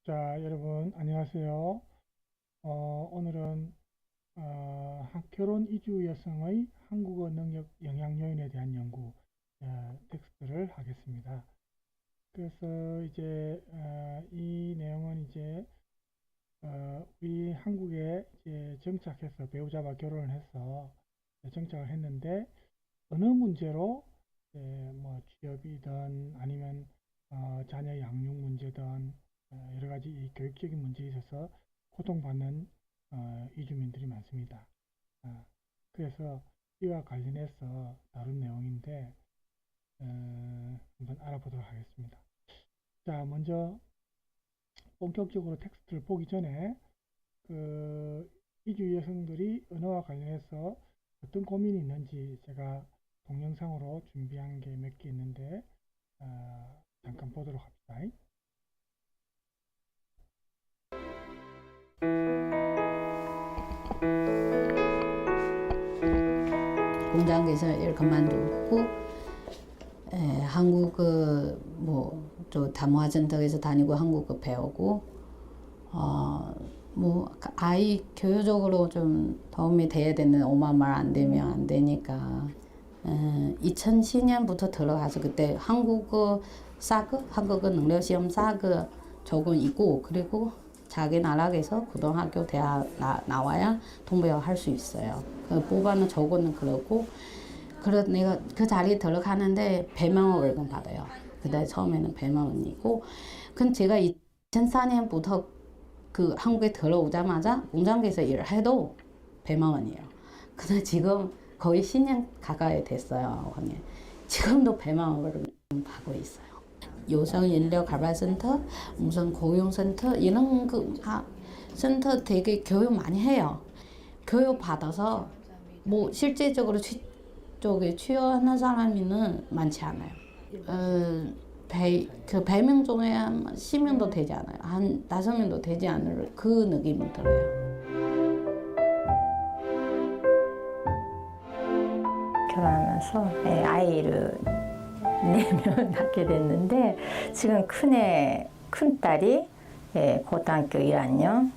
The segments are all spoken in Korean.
자, 여러분, 안녕하세요. 오늘은 결혼 이주 여성의 한국어 능력 영향 요인에 대한 연구 텍스트를 하겠습니다. 그래서 이제 이 내용은 이제 우리 한국에 이제 정착해서 배우자와 결혼을 해서 정착을 했는데 어느 문제로 이제 뭐 취업이든 아니면 자녀 양육 문제든 여러 가지 이 교육적인 문제에 있어서 고통받는 이주민들이 많습니다. 그래서 이와 관련해서 다룬 내용인데 한번 알아보도록 하겠습니다. 자, 먼저 본격적으로 텍스트를 보기 전에 그 이주 여성들이 언어와 관련해서 어떤 고민이 있는지 제가 동영상으로 준비한 게 몇 개 있는데 잠깐 보도록 합시다. 공장에서 일 그만두고 한국어 뭐또 담화센터에서 다니고 한국어 배우고 뭐 아이 교육적으로 좀 도움이 돼야 되는 엄마 말 안 되면 안 되니까 2010년부터 들어가서 그때 한국어 사그 한국어 능력 시험 사그 조금 있고 그리고 자기 나라에서 고등학교 대학 나와야 동부여 할 수 있어요. 그 뽑아는 저거는 그렇고 그래 내가 그 자리에 들어가는데 100만 원 월급 받아요. 그때 처음에는 100만 원이고 근데 제가 2004년부터 그 한국에 들어오자마자 공장에서 일을 해도 100만 원이에요. 근데 지금 거의 10년 가까이 됐어요. 지금도 100만 원을 받고 있어요. 여성 인력 개발센터, 무슨 고용센터 이런 센터 되게 교육 많이 해요. 교육 받아서 뭐 실제적으로 쪽에 취업하는 사람은 많지 않아요. 그 100명 중에 한 10명도 되지 않아요. 한 5명도 되지 않을 그 느낌이 들어요. 결혼하면서 아이를 4명 낳게 됐는데 지금 큰딸이 고등학교 1학년,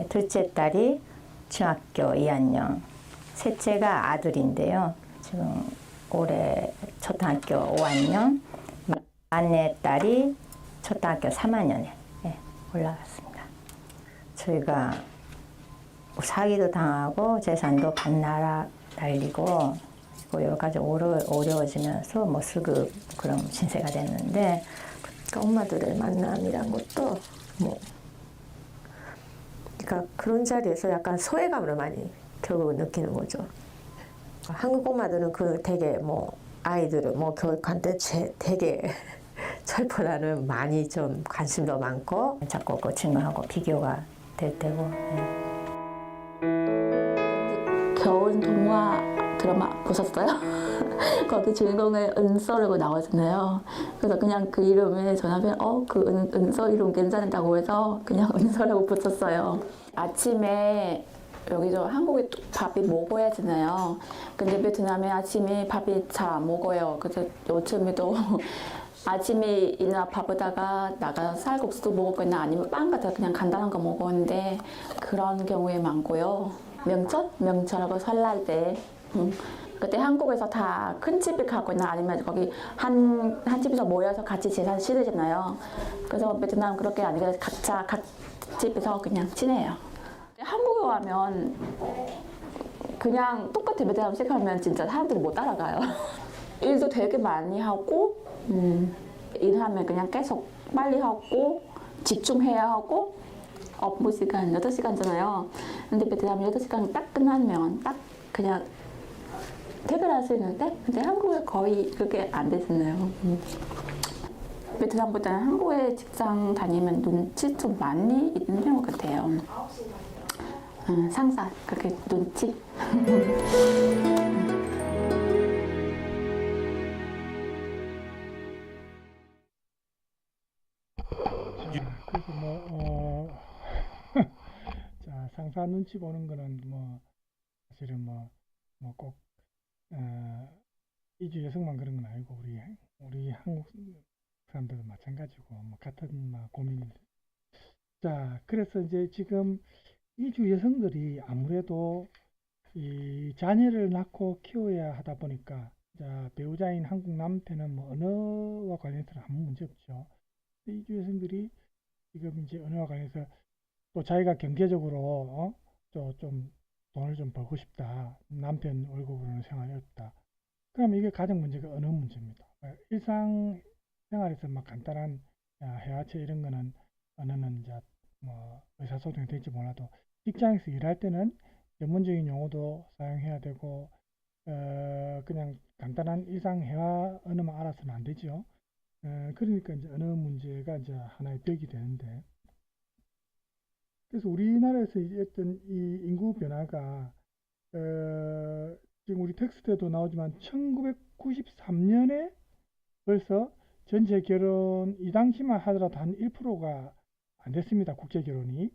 둘째 딸이 중학교 2학년, 셋째가 아들인데요. 지금 올해 초등학교 5학년, 막내 딸이 초등학교 3학년에 올라갔습니다. 저희가 사기도 당하고 재산도 날리고 여러 가지 어려워지면서 뭐 수급 그런 신세가 됐는데 그러니까 엄마들의 만남이란 것도 뭐 그러니까 그런 자리에서 약간 소외감을 많이 결국 느끼는 거죠. 한국 엄마들은 그 되게 뭐 아이들을 뭐 교육할 때 되게 철포라는 많이 좀 관심도 많고 자꾸 그 친구하고 비교가 될 때고 겨울 동화 드라마 보셨어요? 거기 주인공의 은서라고 나오잖아요. 그래서 그냥 그 이름에 저 남편이 그 은서 이름 괜찮다고 해서 그냥 은서라고 붙였어요. 아침에 여기 저 한국에 밥이 먹어야 되잖아요. 근데 베트남에 아침에 밥이 잘 안 먹어요. 그래서 요즘에도 아침에 일어나 밥에다가 나가 쌀국수 먹었거나 아니면 빵 같은 그냥 간단한 거 먹었는데 그런 경우에 많고요. 명절하고 설날 때 그때 한국에서 다 큰 집에 가거나 아니면 거기 한 집에서 모여서 같이 제사 지내잖아요. 그래서 베트남 그렇게 아니고 각자 각 집에서 그냥 지내요. 한국에 와면 그냥 똑같이 베트남 생각하면 진짜 사람들이 못 따라가요. 일도 되게 많이 하고 일하면 그냥 계속 빨리 하고 집중해야 하고 업무 시간 8시간잖아요. 근데 베트남 8시간 딱 끝나면 딱 그냥 퇴근할 수 있는데 근데 한국에 거의 그게 안 되잖아요. 베트남보다는 한국에 직장 다니면 눈치 좀 많이 있는 편 같아요. 상사 그렇게 눈치. 그래서 자, 상사 눈치 보는 거는 뭐 사실은 꼭 이주 여성만 그런 건 아니고 우리 한국 사람들도 마찬가지고 뭐 같은 고민이 자, 그래서 이제 지금 이주 여성들이 아무래도 이 자녀를 낳고 키워야 하다 보니까, 자, 배우자인 한국 남편은 뭐 언어와 관련해서는 아무 문제 없죠. 이주 여성들이 지금 이제 언어와 관련해서 또 자기가 경제적으로 좀 돈을 좀 벌고 싶다. 남편 월급으로는 생활이 어렵다. 그럼 이게 가장 문제가 언어 문제입니다. 일상 생활에서 막 간단한 회화체 이런 거는 언어는 이제 뭐 의사소통이 될지 몰라도 직장에서 일할 때는 전문적인 용어도 사용해야 되고 그냥 간단한 일상 회화 언어만 알아서는 안 되죠. 그러니까 이제 언어 문제가 이제 하나의 벽이 되는데, 그래서 우리나라에서 이제 어떤 이 인구 변화가 지금 우리 텍스트에도 나오지만 1993년에 벌써 전체 결혼 이 당시만 하더라도 한 1%가 안 됐습니다. 국제 결혼이.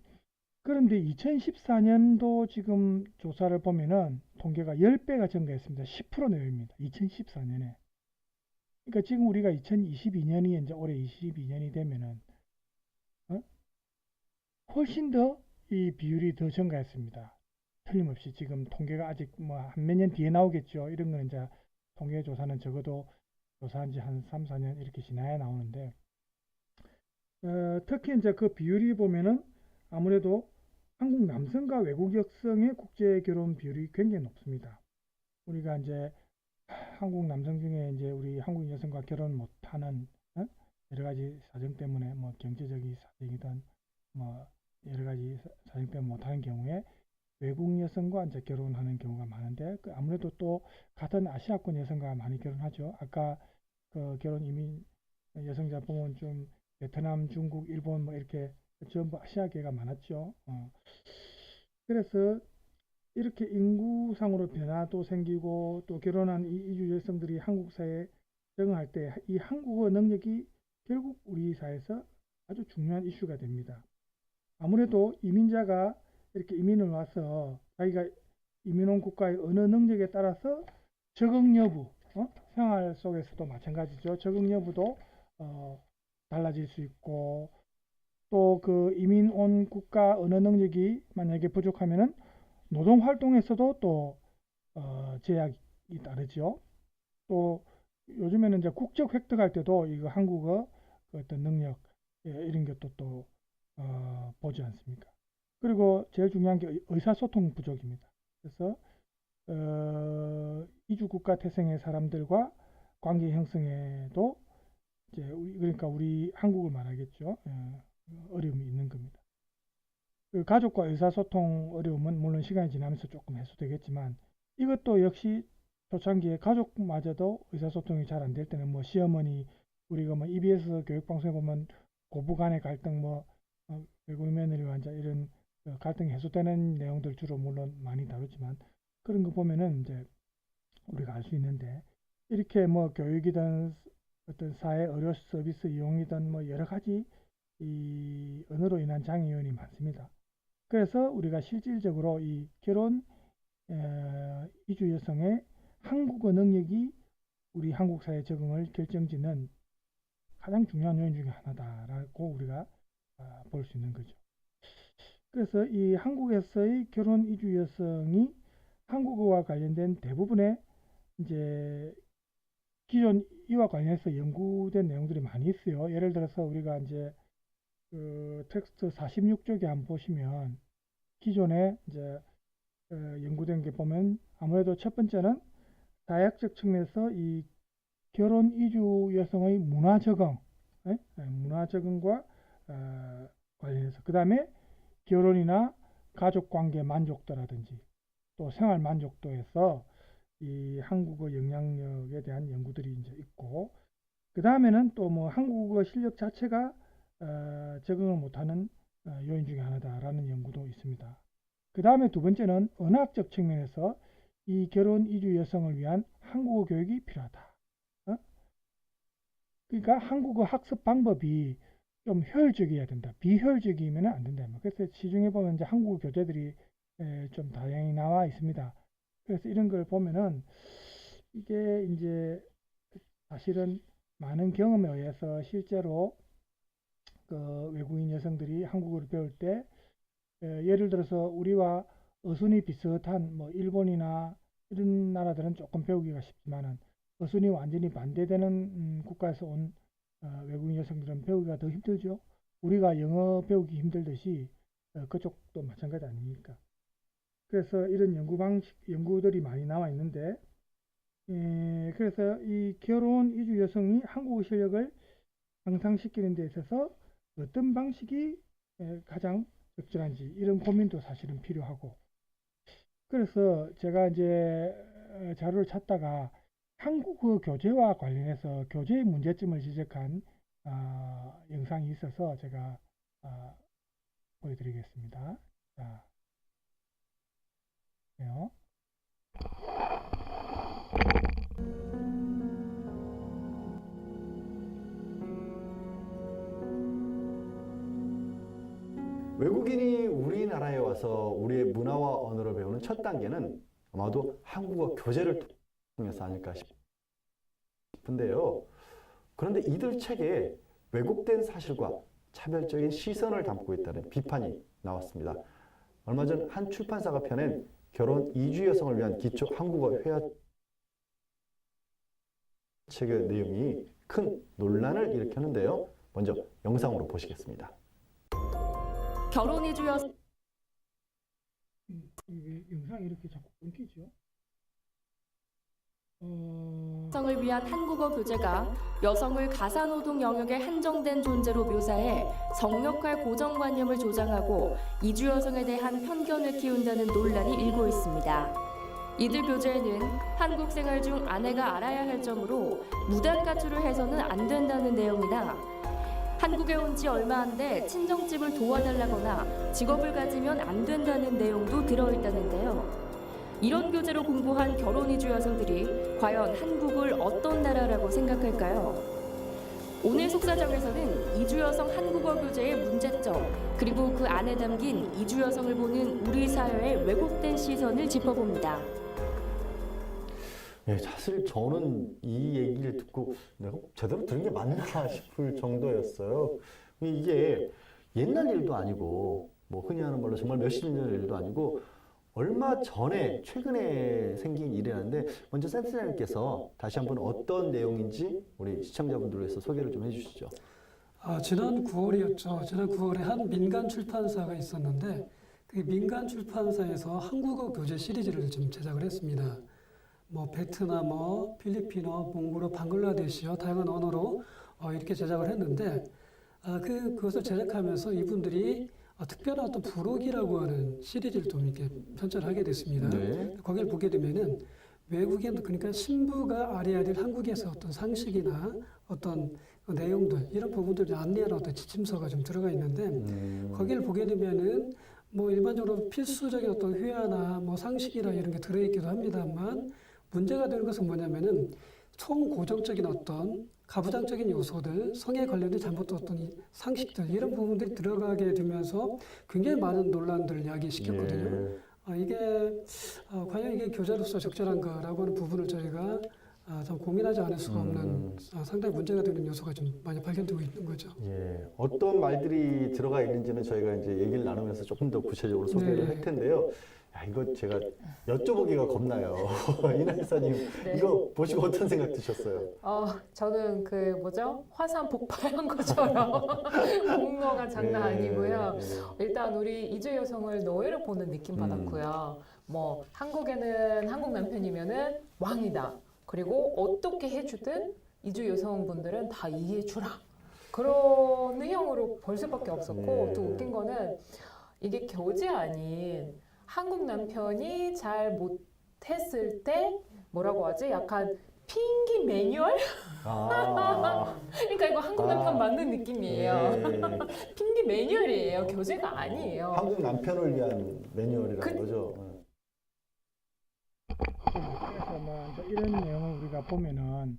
그런데 2014년도 지금 조사를 보면은 통계가 10배가 증가했습니다. 10% 내외입니다. 2014년에. 그러니까 지금 우리가 2022년이 이제 올해 22년이 되면은 훨씬 더 이 비율이 더 증가했습니다. 틀림없이 지금 통계가 아직 뭐 한 몇 년 뒤에 나오겠죠. 이런 거는 이제 통계 조사는 적어도 조사한 지 한 3, 4년 이렇게 지나야 나오는데, 특히 이제 그 비율이 보면은 아무래도 한국 남성과 외국 여성의 국제 결혼 비율이 굉장히 높습니다. 우리가 이제 한국 남성 중에 이제 우리 한국 여성과 결혼 못하는 여러 가지 사정 때문에 뭐 경제적인 사정이든 뭐 여러 가지 사정 때문에 못하는 경우에 외국 여성과 이제 결혼하는 경우가 많은데, 아무래도 또 같은 아시아권 여성과 많이 결혼하죠. 아까 그 결혼 이민 여성자 보면 좀 베트남, 중국, 일본 뭐 이렇게 전부 아시아계가 많았죠. 그래서 이렇게 인구상으로 변화도 생기고 또 결혼한 이 이주 여성들이 한국 사회에 적응할 때 이 한국어 능력이 결국 우리 사회에서 아주 중요한 이슈가 됩니다. 아무래도 이민자가 이렇게 이민을 와서 자기가 이민 온 국가의 언어 능력에 따라서 적응 여부, 생활 속에서도 마찬가지죠. 적응 여부도 달라질 수 있고, 또 그 이민 온 국가 언어 능력이 만약에 부족하면은 노동 활동에서도 또 제약이 따르죠. 또 요즘에는 이제 국적 획득할 때도 이거 한국어 그 어떤 능력 이런 것도 또 보지 않습니까? 그리고 제일 중요한 게 의사소통 부족입니다. 그래서 이주 국가 태생의 사람들과 관계 형성에도 이제 그러니까 우리 한국을 말하겠죠. 어려움이 있는 겁니다. 그 가족과 의사소통 어려움은 물론 시간이 지나면서 조금 해소되겠지만, 이것도 역시 초창기에 가족마저도 의사소통이 잘 안 될 때는 뭐 시어머니, 우리가 뭐 EBS 교육방송에 보면 고부간의 갈등, 뭐 외국 며느리와 이제 이런 갈등이 해소되는 내용들 주로 물론 많이 다루지만, 그런 거 보면은 이제 우리가 알 수 있는데, 이렇게 뭐 교육이든 어떤 사회 의료 서비스 이용이든 뭐 여러 가지 이 언어로 인한 장애 요인이 많습니다. 그래서 우리가 실질적으로 이 결혼 이주 여성의 한국어 능력이 우리 한국 사회 적응을 결정짓는 가장 중요한 요인 중에 하나다라고 우리가 볼 수 있는 거죠. 그래서 이 한국에서의 결혼 이주 여성이 한국어와 관련된 대부분의 이제 기존 이와 관련해서 연구된 내용들이 많이 있어요. 예를 들어서 우리가 이제 그 텍스트 46쪽에 한번 보시면 기존에 이제 연구된 게 보면 아무래도 첫 번째는 다학적 측면에서 이 결혼 이주 여성의 문화 적응, 문화 적응과 관련해서, 그 다음에 결혼이나 가족 관계 만족도라든지 또 생활 만족도에서 이 한국어 영향력에 대한 연구들이 이제 있고, 그 다음에는 또 뭐 한국어 실력 자체가 적응을 못하는 요인 중에 하나다라는 연구도 있습니다. 그 다음에 두 번째는 언어학적 측면에서 이 결혼 이주 여성을 위한 한국어 교육이 필요하다. 그러니까 한국어 학습 방법이 좀 효율적이어야 된다. 비효율적이면 안 된다. 그래서 시중에 보면 이제 한국어 교재들이 좀 다양히 나와 있습니다. 그래서 이런 걸 보면은 이게 이제 사실은 많은 경험에 의해서 실제로 그 그 외국인 여성들이 한국어를 배울 때 예를 들어서 우리와 어순이 비슷한 뭐 일본이나 이런 나라들은 조금 배우기가 쉽지만은 어순이 완전히 반대되는 국가에서 온 외국인 여성들은 배우기가 더 힘들죠. 우리가 영어 배우기 힘들듯이 그쪽도 마찬가지 아닙니까? 그래서 이런 연구들이 많이 나와 있는데, 그래서 이 결혼 이주 여성이 한국어 실력을 향상시키는 데 있어서 어떤 방식이 가장 적절한지 이런 고민도 사실은 필요하고, 그래서 제가 이제 자료를 찾다가 한국어 교재와 관련해서 교재의 문제점을 지적한 영상이 있어서 제가 보여드리겠습니다. 자, 요. 외국인이 우리나라에 와서 우리의 문화와 언어를 배우는 첫 단계는 아마도 한국어 교재를 통해서 아닐까 싶은데요. 그런데 이들 책에 왜곡된 사실과 차별적인 시선을 담고 있다는 비판이 나왔습니다. 얼마 전 한 출판사가 펴낸 결혼 이주 여성을 위한 기초 한국어 회화 책의 내용이 큰 논란을 일으켰는데요. 먼저 영상으로 보시겠습니다. 결혼 이주 여성 영상이 이렇게 자꾸 끊기죠? 을 위한 한국어 교재가 여성을 가사노동 영역에 한정된 존재로 묘사해 성역할 고정관념을 조장하고 이주 여성에 대한 편견을 키운다는 논란이 일고 있습니다. 이들 교재에는 한국 생활 중 아내가 알아야 할 점으로 무단 가출을 해서는 안 된다는 내용이나 한국에 온 지 얼마 안 돼 친정집을 도와달라거나 직업을 가지면 안 된다는 내용도 들어있다는데요. 이런 교재로 공부한 결혼 이주 여성들이 과연 한국을 어떤 나라라고 생각할까요? 오늘 속사정에서는 이주 여성 한국어 교재의 문제점, 그리고 그 안에 담긴 이주 여성을 보는 우리 사회의 왜곡된 시선을 짚어봅니다. 예, 사실 저는 이 얘기를 듣고 내가 제대로 들은 게 맞나 싶을 정도였어요. 이게 옛날 일도 아니고 뭐 흔히 하는 말로 정말 몇십 년 전 일도 아니고 얼마 전에 최근에 생긴 일이라는데 먼저 센터장님께서 다시 한번 어떤 내용인지 우리 시청자분들을 위해서 소개를 좀 해주시죠. 지난 9월이었죠. 지난 9월에 한 민간 출판사가 있었는데 그 민간 출판사에서 한국어 교재 시리즈를 좀 제작을 했습니다. 뭐 베트남어, 필리핀어, 몽골어, 방글라데시어 다양한 언어로 이렇게 제작을 했는데 그것을 제작하면서 이분들이 특별한 어떤 부록이라고 하는 시리즈를 좀 이렇게 편찬을 하게 됐습니다. 네. 거기를 보게 되면은 외국인, 그러니까 신부가 알아야 될 한국에서 어떤 상식이나 어떤 내용들 이런 부분들을 안내하는 어떤 지침서가 좀 들어가 있는데 거기를 보게 되면은 뭐 일반적으로 필수적인 어떤 회화나 뭐 상식이나 이런 게 들어있기도 합니다만 문제가 되는 것은 뭐냐면은 총고정적인 어떤 가부장적인 요소들, 성에 관련된 잘못된 어떤 이 상식들 이런 부분들이 들어가게 되면서 굉장히 많은 논란들을 야기시켰거든요. 이게 과연 이게 교재로서 적절한가라고 하는 부분을 저희가 참 고민하지 않을 수가 없는 상당히 문제가 되는 요소가 좀 많이 발견되고 있는 거죠. 예, 어떤 말들이 들어가 있는지는 저희가 이제 얘기를 나누면서 조금 더 구체적으로 소개를 할 텐데요. 야, 이거 제가 여쭤보기가 겁나요. 이나사님, 네. 이거 보시고 어떤 생각 드셨어요? 저는 화산 폭발한 것처럼 공허가 장난 아니고요. 일단 우리 이주 여성을 노예로 보는 느낌 받았고요. 뭐 한국에는 한국 남편이면은 왕이다. 그리고 어떻게 해주든 이주 여성분들은 다 이해해주라. 그런 의형으로 볼 수밖에 없었고 또 웃긴 거는 이게 교재 아닌 한국 남편이 잘 못했을 때 뭐라고 하지? 약간 핑기 매뉴얼? 그러니까 이거 한국 남편 맞는 느낌이에요. 핑기 매뉴얼이에요. 교재가 아니에요. 한국 남편을 위한 매뉴얼이라는 거죠. 그래서 뭐 이제 이런 내용을 우리가 보면은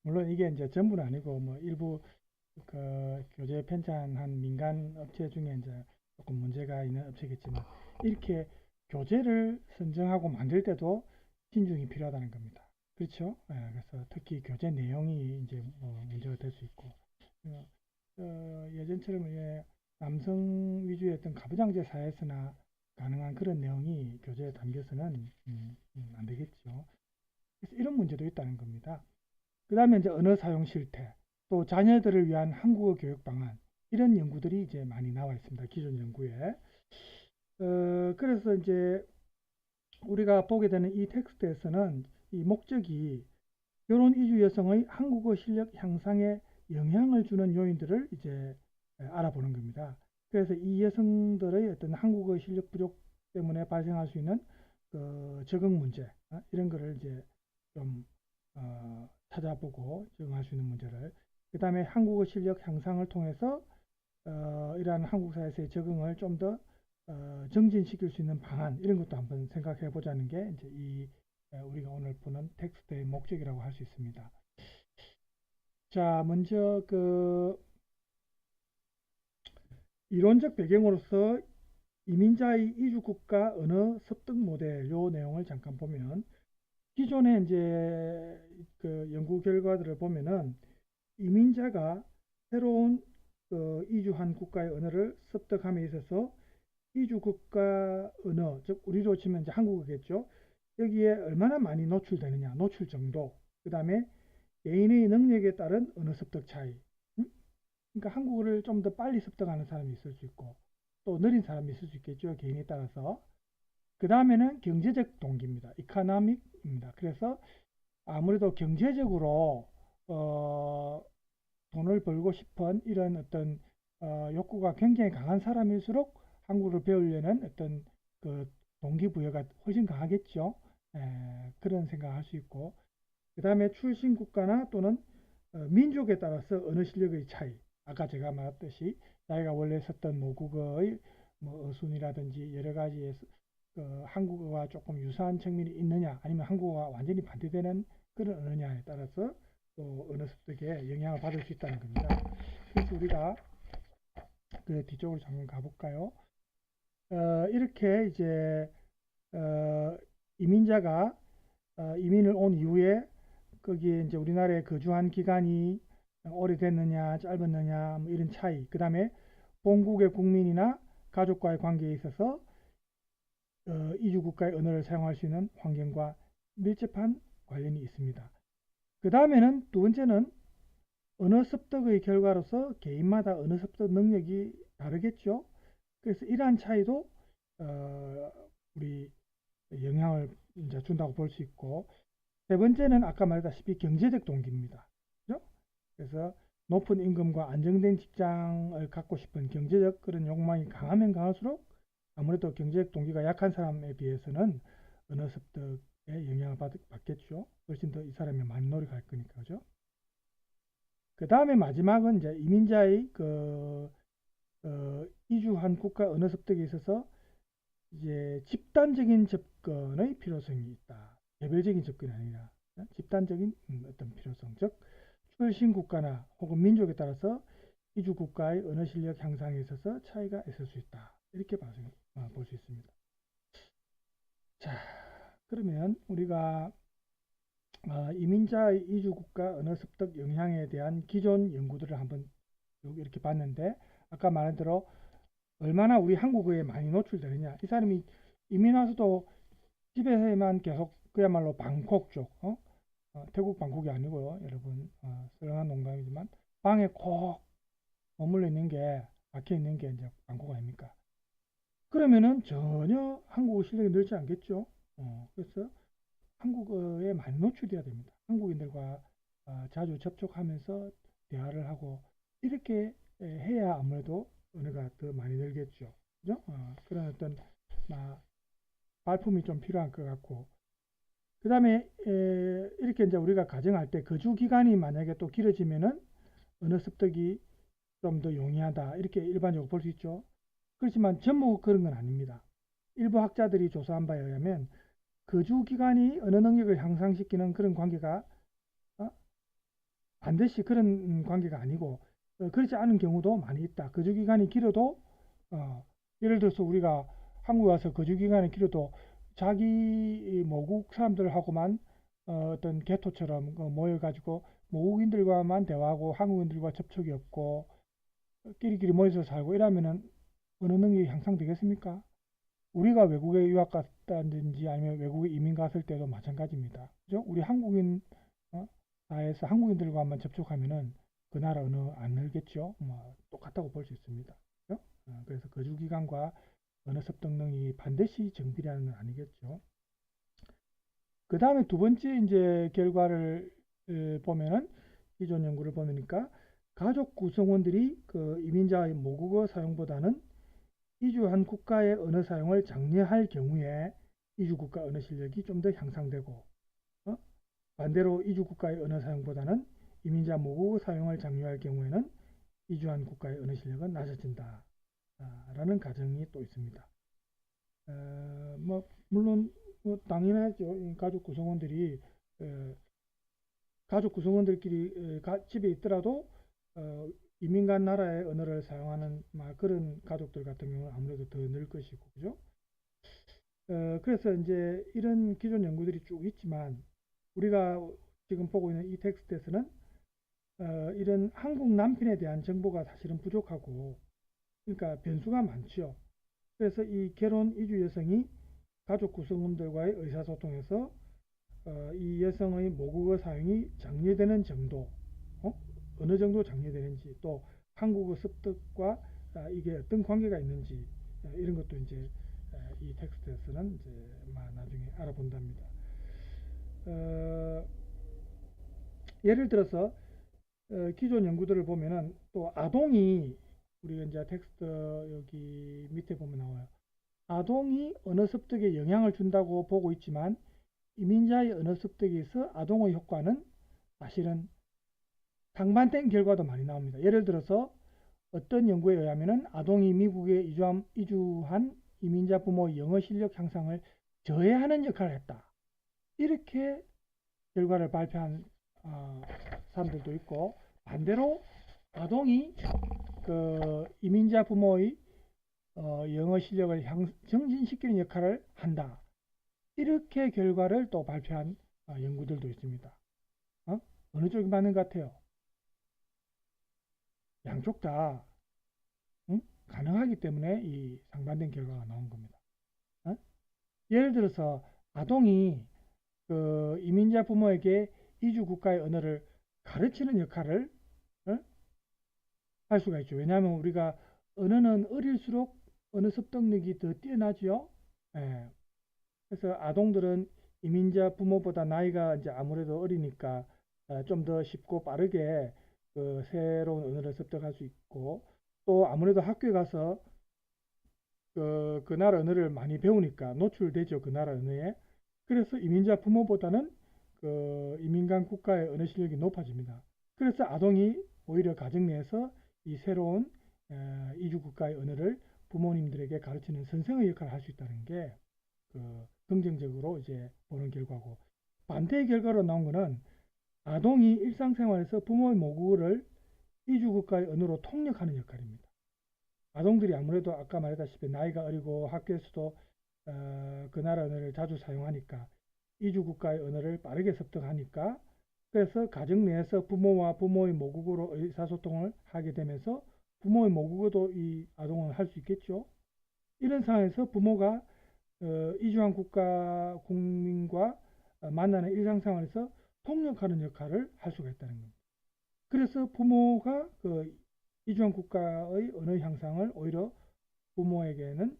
물론 이게 이제 전부는 아니고 뭐 일부 교재 편찬한 민간 업체 중에 이제 조금 문제가 있는 업체겠지만 이렇게 교재를 선정하고 만들 때도 신중이 필요하다는 겁니다. 그렇죠? 그래서 특히 교재 내용이 이제 뭐 문제가 될 수 있고 예전처럼 남성 위주의 어떤 가부장제 사회에서나 가능한 그런 내용이 교재에 담겨서는 안 되겠죠. 그래서 이런 문제도 있다는 겁니다. 그 다음에 이제 언어 사용 실태, 또 자녀들을 위한 한국어 교육 방안, 이런 연구들이 이제 많이 나와 있습니다. 기존 연구에. 그래서 이제 우리가 보게 되는 이 텍스트에서는 이 목적이 결혼 이주 여성의 한국어 실력 향상에 영향을 주는 요인들을 이제 알아보는 겁니다. 그래서 이 여성들의 어떤 한국어 실력 부족 때문에 발생할 수 있는 적응 문제, 이런 거를 이제 좀 찾아보고 적응할 수 있는 문제를, 그 다음에 한국어 실력 향상을 통해서 이러한 한국 사회에서의 적응을 좀 더 정진시킬 수 있는 방안, 이런 것도 한번 생각해 보자는 게 이제 우리가 오늘 보는 텍스트의 목적이라고 할 수 있습니다. 자, 먼저 이론적 배경으로서 이민자의 이주국가 언어 습득 모델, 요 내용을 잠깐 보면, 기존에 이제 연구 결과들을 보면은 이민자가 새로운 이주한 국가의 언어를 습득함에 있어서 이주국가 언어, 즉 우리로 치면 이제 한국어겠죠. 여기에 얼마나 많이 노출되느냐, 노출 정도, 그 다음에 개인의 능력에 따른 언어 습득 차이. 그러니까 한국어를 좀 더 빨리 습득하는 사람이 있을 수 있고, 또 느린 사람이 있을 수 있겠죠, 개인에 따라서. 그 다음에는 경제적 동기입니다. 이코노믹입니다. 그래서 아무래도 경제적으로 돈을 벌고 싶은 이런 어떤 욕구가 굉장히 강한 사람일수록 한국어를 배우려는 어떤 동기부여가 훨씬 강하겠죠. 그런 생각을 할 수 있고, 그 다음에 출신 국가나 또는 민족에 따라서 언어 실력의 차이, 아까 제가 말했듯이 자기가 원래 썼던 모국어의 어순이라든지 여러 가지에서 한국어와 조금 유사한 측면이 있느냐, 아니면 한국어와 완전히 반대되는 그런 언어냐에 따라서 또 언어 습득에 영향을 받을 수 있다는 겁니다. 그래서 우리가 뒤쪽으로 잠깐 가볼까요? 이렇게 이제 이민자가 이민을 온 이후에 거기에 이제 우리나라에 거주한 기간이 오래됐느냐 짧았느냐 뭐 이런 차이, 그 다음에 본국의 국민이나 가족과의 관계에 있어서 이주 국가의 언어를 사용할 수 있는 환경과 밀접한 관련이 있습니다. 그 다음에는 두 번째는 언어 습득의 결과로서 개인마다 언어 습득 능력이 다르겠죠. 그래서 이러한 차이도 우리 영향을 이제 준다고 볼 수 있고, 세 번째는 아까 말했다시피 경제적 동기입니다. 그죠? 그래서 높은 임금과 안정된 직장을 갖고 싶은 경제적 그런 욕망이 강하면 강할수록 아무래도 경제적 동기가 약한 사람에 비해서는 언어 습득에 영향을 받겠죠. 훨씬 더 이 사람이 많이 노력할 거니까. 그죠? 그 다음에 마지막은 이제 이민자의 이주한 국가 언어 습득에 있어서 이제 집단적인 접근의 필요성이 있다. 개별적인 접근이 아니라 집단적인 어떤 필요성, 즉 출신 국가나 혹은 민족에 따라서 이주 국가의 언어 실력 향상에 있어서 차이가 있을 수 있다. 이렇게 볼 수 있습니다. 자, 그러면 우리가 이민자의 이주 국가 언어 습득 영향에 대한 기존 연구들을 한번 이렇게 봤는데, 아까 말한 대로 얼마나 우리 한국어에 많이 노출되느냐. 이 사람이 이민 와서도 집에만 계속 그야말로 방콕 쪽, 태국 방콕이 아니고요, 여러분, 썰렁한 농담이지만 방에 콕 머물러 있는 게, 박혀 있는 게 이제 방콕 아닙니까? 그러면은 전혀 한국어 실력이 늘지 않겠죠. 그래서 한국어에 많이 노출돼야 됩니다. 한국인들과 자주 접촉하면서 대화를 하고 이렇게 해야 아무래도 언어가 더 많이 늘겠죠. 그죠? 그런 어떤 발품이 좀 필요한 것 같고, 그 다음에 이렇게 이제 우리가 가정할 때 거주 기간이 만약에 또 길어지면은 언어 습득이 좀 더 용이하다, 이렇게 일반적으로 볼 수 있죠. 그렇지만 전부 그런 건 아닙니다. 일부 학자들이 조사한 바에 의하면 거주 기간이 언어 능력을 향상시키는 그런 관계가 반드시 그런 관계가 아니고 그렇지 않은 경우도 많이 있다. 거주 기간이 길어도 예를 들어서 우리가 한국에 와서 거주 기간이 길어도 자기 모국 사람들하고만 어떤 개토처럼 모여가지고 모국인들과만 대화하고 한국인들과 접촉이 없고 끼리끼리 모여서 살고 이러면은 어느 능력이 향상되겠습니까? 우리가 외국에 유학 갔다든지 아니면 외국에 이민 갔을 때도 마찬가지입니다. 그죠? 우리 한국인 사회에서 한국인들과만 접촉하면은 그 나라 언어 안 늘겠죠? 뭐 똑같다고 볼 수 있습니다. 그죠? 그래서 거주 기간과 언어 습득 능력이 반드시 정비라는 건 아니겠죠. 그 다음에 두 번째 이제 결과를 보면은 기존 연구를 보니까 가족 구성원들이 그 이민자의 모국어 사용보다는 이주한 국가의 언어 사용을 장려할 경우에 이주 국가 언어 실력이 좀 더 향상되고 반대로 이주 국가의 언어 사용보다는 이민자 모국어 사용을 장려할 경우에는 이주한 국가의 언어 실력은 낮아진다 라는 가정이 또 있습니다. 뭐 물론 당연하죠. 이 가족 구성원들이 가족 구성원들끼리 집에 있더라도 이민 간 나라의 언어를 사용하는 그런 가족들 같은 경우는 아무래도 더 늘 것이고, 그죠? 그래서 이제 이런 기존 연구들이 쭉 있지만 우리가 지금 보고 있는 이 텍스트에서는 이런 한국 남편에 대한 정보가 사실은 부족하고, 그러니까 변수가 많죠. 그래서 이 결혼 이주 여성이 가족 구성원들과의 의사소통에서 이 여성의 모국어 사용이 장려되는 정도, 어느 정도 장려되는지, 또 한국어 습득과 이게 어떤 관계가 있는지 이런 것도 이제 이 텍스트에서는 이제 나중에 알아본답니다. 예를 들어서 기존 연구들을 보면은 또 아동이 우리가 이제 텍스트 여기 밑에 보면 나와요. 아동이 언어 습득에 영향을 준다고 보고 있지만 이민자의 언어 습득에서 아동의 효과는 사실은 상반된 결과도 많이 나옵니다. 예를 들어서 어떤 연구에 의하면 아동이 미국에 이주한 이민자 부모의 영어 실력 향상을 저해하는 역할을 했다. 이렇게 결과를 발표한 사람들도 있고, 반대로 아동이 그 이민자 부모의 영어 실력을 정진시키는 역할을 한다. 이렇게 결과를 또 발표한 연구들도 있습니다. 어느 쪽이 맞는 것 같아요? 양쪽 다 가능하기 때문에 이 상반된 결과가 나온 겁니다. 예를 들어서 아동이 그 이민자 부모에게 이주 국가의 언어를 가르치는 역할을 할 수가 있죠. 왜냐하면 우리가 언어는 어릴수록 언어 습득력이 더 뛰어나죠. 그래서 아동들은 이민자 부모보다 나이가 이제 아무래도 어리니까 좀 더 쉽고 빠르게 그 새로운 언어를 습득할 수 있고, 또 아무래도 학교에 가서 그 나라 언어를 많이 배우니까 노출되죠. 그 나라 언어에. 그래서 이민자 부모보다는 그 이민간 국가의 언어 실력이 높아집니다. 그래서 아동이 오히려 가정 내에서 이 새로운 이주 국가의 언어를 부모님들에게 가르치는 선생의 역할을 할 수 있다는 게 긍정적으로 이제 보는 결과고, 반대의 결과로 나온 거는 아동이 일상생활에서 부모의 모국어를 이주 국가의 언어로 통역하는 역할입니다. 아동들이 아무래도 아까 말했다시피 나이가 어리고 학교에서도 그 나라 언어를 자주 사용하니까 이주 국가의 언어를 빠르게 습득하니까, 그래서 가정 내에서 부모와 부모의 모국어로 의사소통을 하게 되면서 부모의 모국어도 이 아동은 할 수 있겠죠. 이런 상황에서 부모가 이주한 국가 국민과 만나는 일상생활에서 통역하는 역할을 할 수가 있다는 겁니다. 그래서 부모가 그 이주한 국가의 언어 향상을 오히려 부모에게는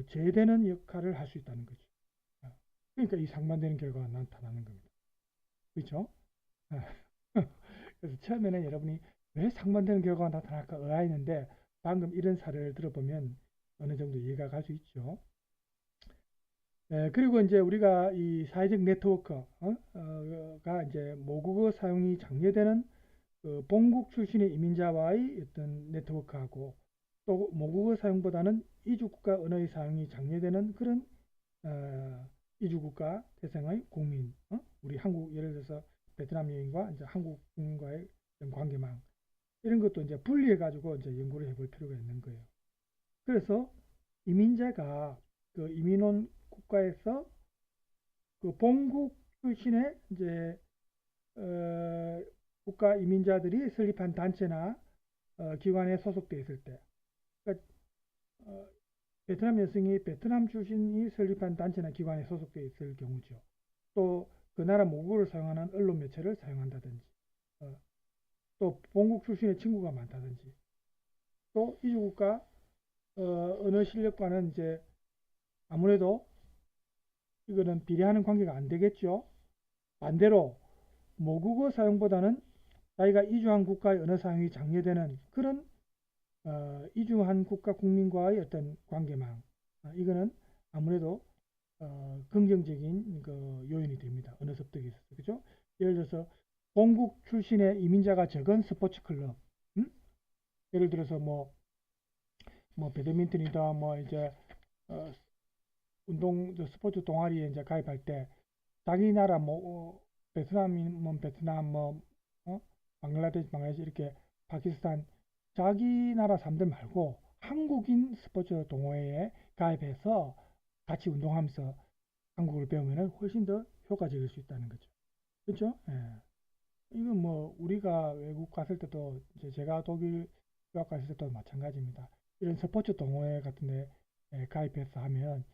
제되는 역할을 할 수 있다는 거죠. 그러니까 이 상반되는 결과가 나타나는 겁니다. 그렇죠? 그래서 처음에는 여러분이 왜 상반되는 결과가 나타날까 의아했는데, 방금 이런 사례를 들어보면 어느 정도 이해가 갈 수 있죠. 그리고 이제 우리가 이 사회적 네트워크가 이제 모국어 사용이 장려되는 그 본국 출신의 이민자와의 어떤 네트워크하고, 또 모국어 사용보다는 이주국가 언어의 사용이 장려되는 그런 이주국가 태생의 국민, 우리 한국 예를 들어서 베트남 여인과 이제 한국 국민과의 관계망, 이런 것도 이제 분리해 가지고 이제 연구를 해볼 필요가 있는 거예요. 그래서 이민자가 그 이민 온 국가에서 그 본국 출신의 이제 국가 이민자들이 설립한 단체나 기관에 소속돼 있을 때, 그러니까 베트남 여성이 베트남 출신이 설립한 단체나 기관에 소속돼 있을 경우죠. 또 그 나라 모국어를 사용하는 언론 매체를 사용한다든지, 또 본국 출신의 친구가 많다든지, 또 이주국가 언어 실력과는 이제 아무래도 이거는 비례하는 관계가 안 되겠죠. 반대로 모국어 사용보다는 자기가 이주한 국가의 언어 사용이 장려되는 그런 이주한 국가 국민과의 어떤 관계망, 이거는 아무래도 긍정적인 그 요인이 됩니다. 언어 습득에 있어서. 그죠? 예를 들어서 본국 출신의 이민자가 적은 스포츠 클럽, 예를 들어서 뭐 배드민턴이다, 뭐 이제 운동 스포츠 동아리에 이제 가입할 때 자기 나라 베트남이면 베트남, 방글라데시 이렇게 파키스탄 자기 나라 사람들 말고 한국인 스포츠 동호회에 가입해서 같이 운동하면서 한국어를 배우면 훨씬 더 효과적일 수 있다는 거죠. 그렇죠? 예. 이건 뭐 우리가 외국 갔을 때도 이제 제가 독일 유학 갔을 때도 마찬가지입니다. 이런 스포츠 동호회 같은 데 가입해서 하면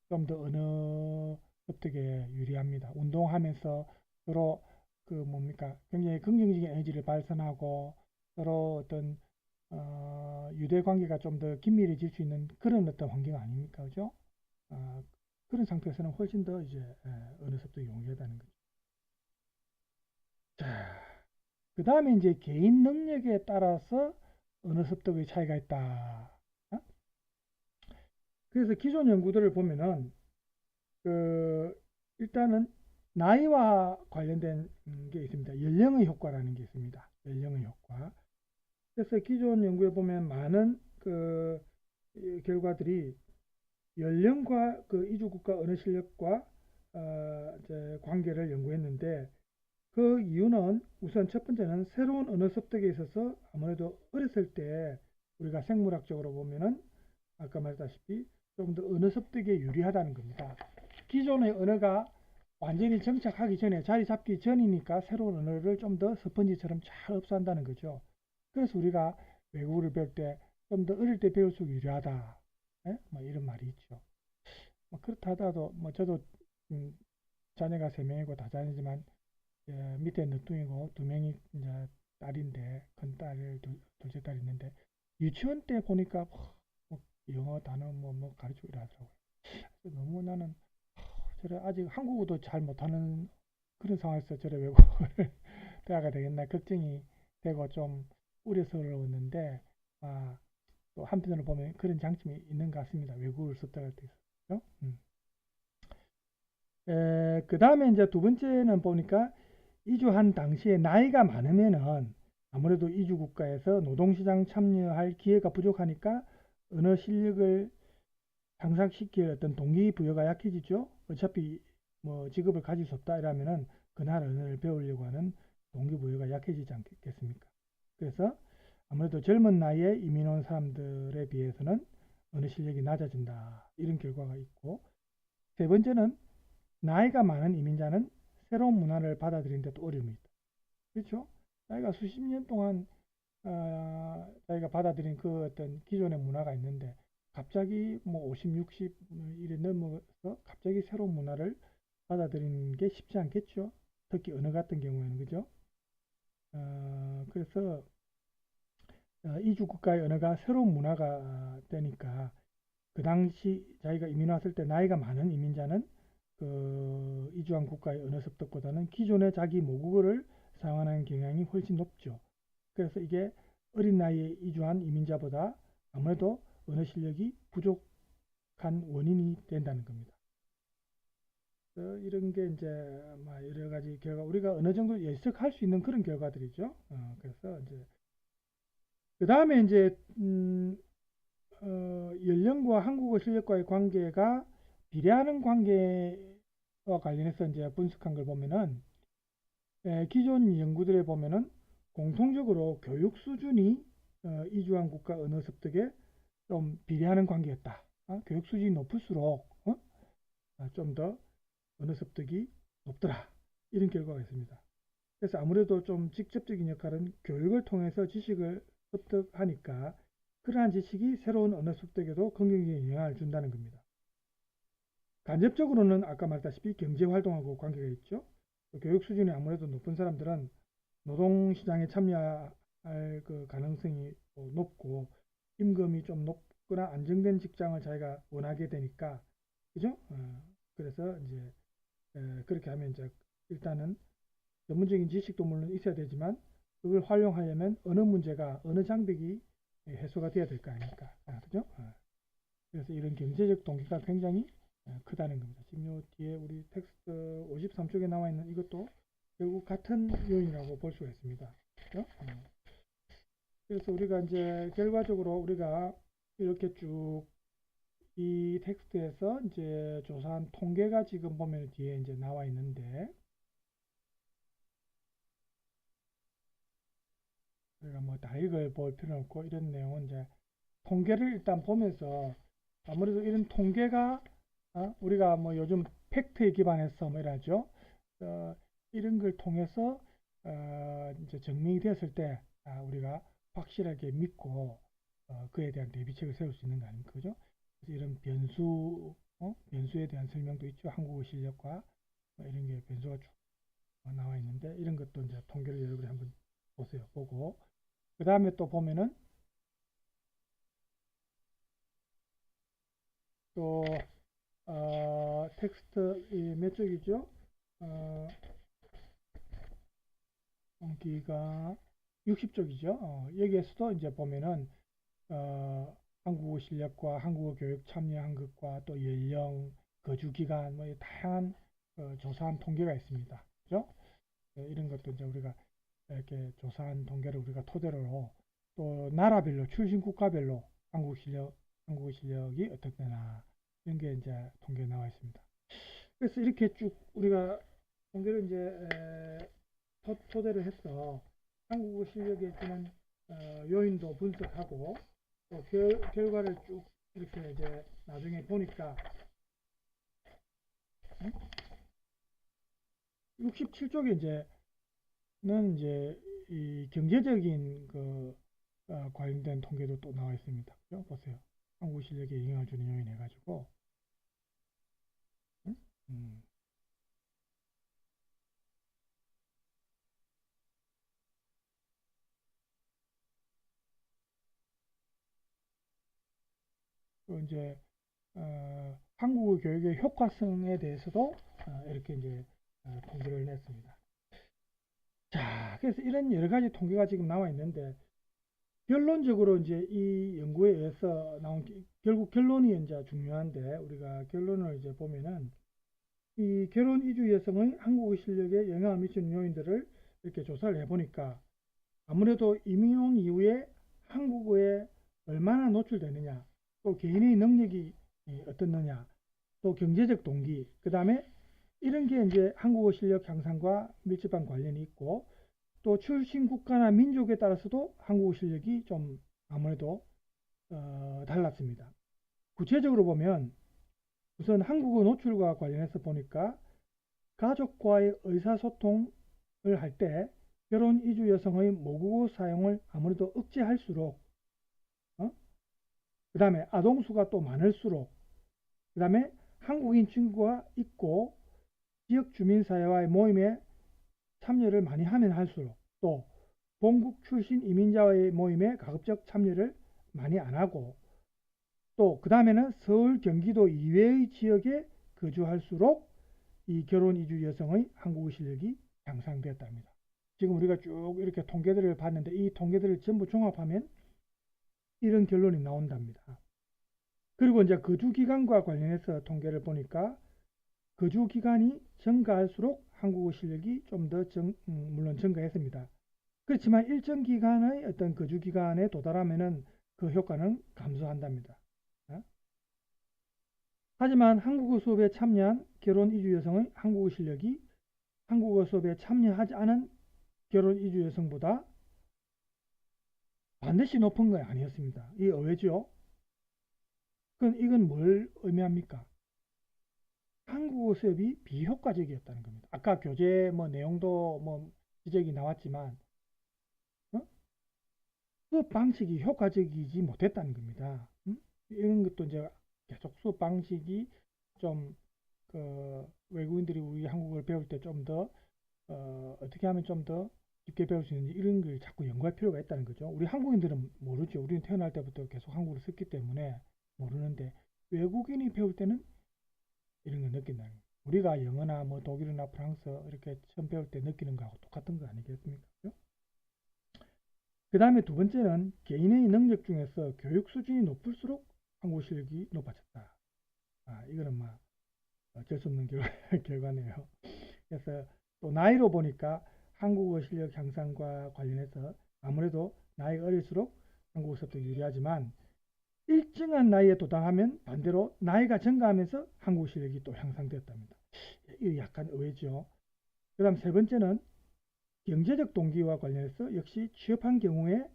좀 더 언어 습득에 유리합니다. 운동하면서 서로 굉장히 긍정적인 에너지를 발산하고 서로 어떤 유대 관계가 좀 더 긴밀해질 수 있는 그런 어떤 환경 아닙니까? 그죠? 그런 상태에서는 훨씬 더 이제 언어 습득이 용이하다는 거죠. 자, 그 다음에 이제 개인 능력에 따라서 언어 습득의 차이가 있다. 그래서 기존 연구들을 보면은 일단은 나이와 관련된 게 있습니다. 연령의 효과라는 게 있습니다. 연령의 효과. 그래서 기존 연구에 보면 많은 결과들이 연령과 이주국가 언어 실력과 이제 관계를 연구했는데, 그 이유는 우선 첫 번째는 새로운 언어 습득에 있어서 아무래도 어렸을 때 우리가 생물학적으로 보면은 아까 말했다시피 좀 더 언어 습득에 유리하다는 겁니다. 기존의 언어가 완전히 정착하기 전에 자리 잡기 전이니까 새로운 언어를 좀 더 스펀지처럼 잘 흡수한다는 거죠. 그래서 우리가 외국어를 배울 때 좀 더 어릴 때 배울수록 유리하다. 뭐 이런 말이 있죠. 그렇다 하더라도 저도 자녀가 3명이고 다자녀지만 밑에 늦둥이고 2명이 이제 딸인데, 큰 딸, 둘째 딸이 있는데 유치원 때 보니까 영어 단어 가르치고 이러더라고요. 너무 나는 저래 아직 한국어도 잘 못하는 그런 상황에서 저래 외국어를 대화가 되겠나 걱정이 되고 좀 우려스러웠는데, 또 한편으로 보면 그런 장점이 있는 것 같습니다. 외국어를 습득할 때 있어서. 그 다음에 이제 두 번째는 보니까 이주한 당시에 나이가 많으면은 아무래도 이주 국가에서 노동시장 참여할 기회가 부족하니까 언어 실력을 향상시킬 어떤 동기부여가 약해지죠. 어차피 직업을 가질 수 없다 이러면은 그 나라 언어를 배우려고 하는 동기부여가 약해지지 않겠습니까? 그래서 아무래도 젊은 나이에 이민 온 사람들에 비해서는 언어 실력이 낮아진다, 이런 결과가 있고, 세 번째는 나이가 많은 이민자는 새로운 문화를 받아들이는 데도 어려움이 있다. 그렇죠? 자기가 수십 년 동안 자기가 받아들인 그 어떤 기존의 문화가 있는데 갑자기 50, 60 이래 넘어서 갑자기 새로운 문화를 받아들이는 게 쉽지 않겠죠. 특히 언어 같은 경우에는. 그죠? 그래서 이주 국가의 언어가 새로운 문화가 되니까 그 당시 자기가 이민 왔을 때 나이가 많은 이민자는 이주한 국가의 언어 습득보다는 기존의 자기 모국어를 사용하는 경향이 훨씬 높죠. 그래서 이게 어린 나이에 이주한 이민자보다 아무래도 언어 실력이 부족한 원인이 된다는 겁니다. 이런 게 이제 여러 가지 결과, 우리가 어느 정도 예측할 수 있는 그런 결과들이죠. 그래서 이제 그 다음에 이제 연령과 한국어 실력과의 관계가 비례하는 관계와 관련해서 이제 분석한 걸 보면은 기존 연구들에 보면은 공통적으로 교육 수준이 이주한 국가 언어 습득에 좀 비례하는 관계였다. 교육 수준이 높을수록 좀 더 언어 습득이 높더라. 이런 결과가 있습니다. 그래서 아무래도 좀 직접적인 역할은 교육을 통해서 지식을 습득하니까 그러한 지식이 새로운 언어 습득에도 긍정적인 영향을 준다는 겁니다. 간접적으로는 아까 말했다시피 경제활동하고 관계가 있죠. 교육 수준이 아무래도 높은 사람들은 노동시장에 참여할 그 가능성이 높고 임금이 좀 높거나 안정된 직장을 자기가 원하게 되니까, 그죠? 그래서 이제 그렇게 하면 이제 일단은 전문적인 지식도 물론 있어야 되지만 그걸 활용하려면 어느 문제가 어느 장벽이 해소가 돼야 될 거 아닙니까? 그죠? 그래서 이런 경제적 동기가 굉장히 크다는 겁니다. 지금 요 뒤에 우리 텍스트 53쪽에 나와 있는 이것도 결국 같은 요인이라고 볼 수가 있습니다. 그죠? 그래서 우리가 이제 결과적으로 우리가 이렇게 쭉 이 텍스트에서 이제 조사한 통계가 지금 보면 뒤에 이제 나와 있는데, 우리가 뭐 다 읽어볼 필요는 없고 이런 내용은 이제 통계를 일단 보면서 아무래도 이런 통계가 우리가 뭐 요즘 팩트에 기반해서 뭐 이러죠. 이런 걸 통해서 이제 증명이 됐을 때 우리가 확실하게 믿고 그에 대한 대비책을 세울 수 있는 거 아닙니까? 그죠? 그래서 이런 변수에 대한 설명도 있죠. 한국어 실력과 이런 게 변수가 쭉 나와 있는데 이런 것도 이제 통계를 여러분이 한번 보세요. 보고 그 다음에 또 보면은 또 텍스트 몇 쪽이죠? 여기가 60쪽이죠. 여기에서도 이제 보면은 한국어 실력과 한국어 교육 참여한 것과 또 연령, 거주 기간 뭐 다양한 조사한 통계가 있습니다. 그죠? 이런 것도 이제 우리가 이렇게 조사한 통계를 우리가 토대로 또 나라별로 출신 국가별로 한국어 실력이 어떻게나 이런 게 이제 통계에 나와 있습니다. 그래서 이렇게 쭉 우리가 통계를 이제 토대로 해서 한국어 실력에 주는 요인도 분석하고 또 결과를 쭉 이렇게 이제 나중에 보니까 67쪽에 이제는 이제 이 경제적인 그 관련된 통계도 또 나와 있습니다. 그죠? 보세요. 한국어 실력에 영향을 주는 요인 해가지고 또 이제 한국어 교육의 효과성에 대해서도 이렇게 이제 통계를 냈습니다. 자, 그래서 이런 여러 가지 통계가 지금 나와 있는데 결론적으로 이제 이 연구에 의해서 나온 결국 결론이 이제 중요한데 우리가 결론을 이제 보면은 이 결혼 이주 여성의 한국어 실력에 영향을 미치는 요인들을 이렇게 조사를 해보니까 아무래도 이민 이후에 한국어에 얼마나 노출되느냐, 또 개인의 능력이 어떻느냐, 또 경제적 동기, 그 다음에 이런 게 이제 한국어 실력 향상과 밀접한 관련이 있고 또 출신 국가나 민족에 따라서도 한국어 실력이 좀 아무래도 달랐습니다. 구체적으로 보면 우선 한국어 노출과 관련해서 보니까 가족과의 의사소통을 할 때 결혼 이주 여성의 모국어 사용을 아무래도 억제할수록 그 다음에 아동수가 또 많을수록 그 다음에 한국인 친구가 있고 지역 주민사회와의 모임에 참여를 많이 하면 할수록 또 본국 출신 이민자와의 모임에 가급적 참여를 많이 안 하고 또 그 다음에는 서울 경기도 이외의 지역에 거주할수록 이 결혼 이주 여성의 한국어 실력이 향상되었답니다. 지금 우리가 쭉 이렇게 통계들을 봤는데 이 통계들을 전부 종합하면 이런 결론이 나온답니다. 그리고 이제 거주기간과 관련해서 통계를 보니까 거주기간이 증가할수록 한국어 실력이 좀 더 물론 증가했습니다. 그렇지만 일정 기간의 어떤 거주기간에 도달하면은 그 효과는 감소한답니다. 하지만 한국어 수업에 참여한 결혼 이주 여성의 한국어 실력이 한국어 수업에 참여하지 않은 결혼 이주 여성보다 반드시 높은 건 아니었습니다. 이게 의외죠? 그럼 이건 뭘 의미합니까? 한국어 수업이 비효과적이었다는 겁니다. 아까 교재 뭐 내용도 뭐 지적이 나왔지만 수업 방식이 효과적이지 못했다는 겁니다. 이런 것도 이제 계속 수업 방식이 좀 외국인들이 우리 한국어를 배울 때 좀 더 어떻게 하면 좀 더 쉽게 배울 수 있는지 이런 걸 자꾸 연구할 필요가 있다는 거죠. 우리 한국인들은 모르죠. 우리는 태어날 때부터 계속 한국어를 썼기 때문에 모르는데 외국인이 배울 때는 이런 걸 느낀다는 거예요. 우리가 영어나 뭐 독일어나 프랑스어 이렇게 처음 배울 때 느끼는 거하고 똑같은 거 아니겠습니까? 그 다음에 두 번째는 개인의 능력 중에서 교육 수준이 높을수록 한국어 실력이 높아졌다. 이거는 막 어쩔 수 없는 결과네요. 그래서 또 나이로 보니까 한국어 실력 향상과 관련해서 아무래도 나이가 어릴수록 한국어 수업도 유리하지만 일정한 나이에 도달하면 반대로 나이가 증가하면서 한국어 실력이 또 향상되었답니다. 이거 약간 의외죠. 그 다음 세 번째는 경제적 동기와 관련해서 역시 취업한 경우에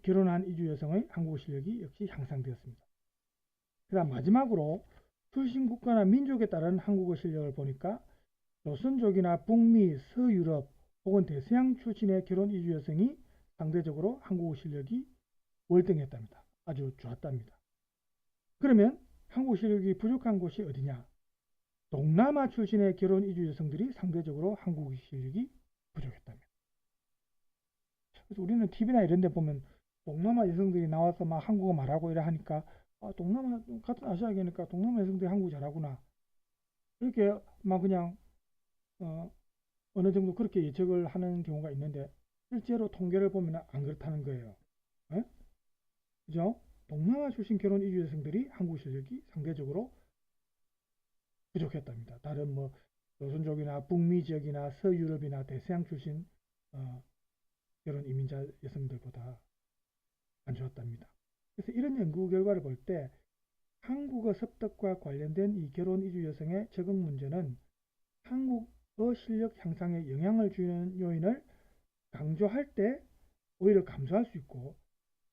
결혼한 이주 여성의 한국어 실력이 역시 향상되었습니다. 그 다음 마지막으로 출신 국가나 민족에 따른 한국어 실력을 보니까 조선족이나 북미, 서유럽 혹은 대서양 출신의 결혼 이주 여성이 상대적으로 한국어 실력이 월등했답니다. 아주 좋았답니다. 그러면 한국어 실력이 부족한 곳이 어디냐? 동남아 출신의 결혼 이주 여성들이 상대적으로 한국어 실력이 부족했답니다. 그래서 우리는 TV나 이런 데 보면 동남아 여성들이 나와서 막 한국어 말하고 이래 하니까 동남아 같은 아시아계니까 동남아 여성들이 한국어 잘하구나. 이렇게 막 그냥 어느 정도 그렇게 예측을 하는 경우가 있는데 실제로 통계를 보면 안 그렇다는 거예요. 그죠? 동남아 출신 결혼 이주 여성들이 한국 실력이 상대적으로 부족했답니다. 다른 뭐 조선족이나 북미 지역이나 서유럽이나 대서양 출신 결혼 이민자 여성들보다 안 좋았답니다. 그래서 이런 연구 결과를 볼 때 한국어 습득과 관련된 이 결혼 이주 여성의 적응 문제는 한국어 실력 향상에 영향을 주는 요인을 강조할 때 오히려 감소할 수 있고